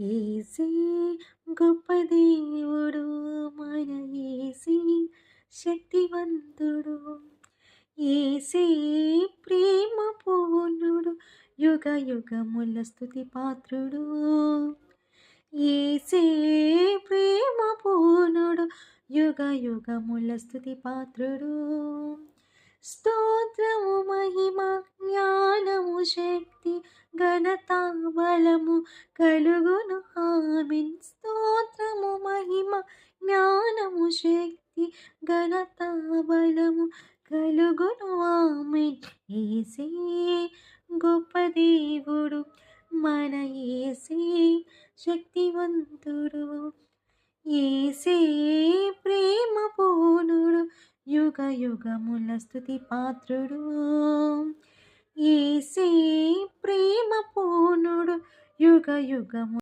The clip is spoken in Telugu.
యేసే గొప్ప దేవుడు మన యేసే శక్తివంతుడు. యేసే ప్రేమ పూర్ణుడు, యుగ యుగముల స్తుతి పాత్రుడు. యేసే ప్రేమ పూర్ణుడు, యుగ యుగముల స్తుతి పాత్రుడు. స్తోత్రము మహిమ జ్ఞానము శక్తి ఘనత బలము కలుగును ఆమేన్. స్తోత్రము మహిమ జ్ఞానము శక్తి ఘనత బలము కలుగును ఆమేన్. యేసే గొప్ప దేవుడు మన యేసే శక్తివంతుడు. యేసే ప్రేమ పూర్ణుడు, యుగ యుగముల స్తుతి పాత్రుడు. యేసే ప్రేమ పూర్ణుడు, యుగ యుగము